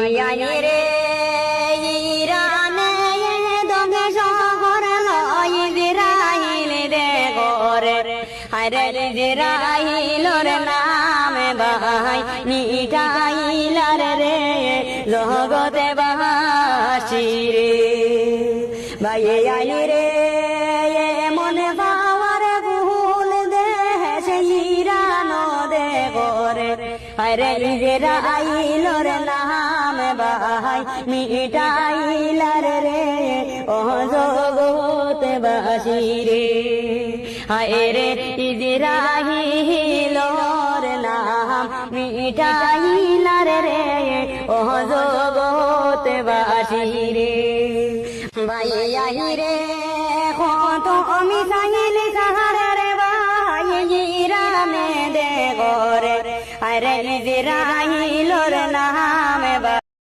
রে ইরানে দমে শহর লয় ইসরাইল দে করে হায়রে ইসরাইলর নাম ভাই মিঠাইলার রে জগতে বাসি রে ভাই আইলি রে মনে পাওয়ার ভুল দেশ ইরান দে করে হায়রে ইসরাইলর নাম ভাই মিঠাইলার রে ও জগতে বাসি রে হায়রে ইসরাইলর নাম মিঠাইলার রে ও জগতে বাসি রে ভাই রে কত আমি চাইল সাহারে ভাই ইরানে দে করে হায়রে ইসরাইলর নাম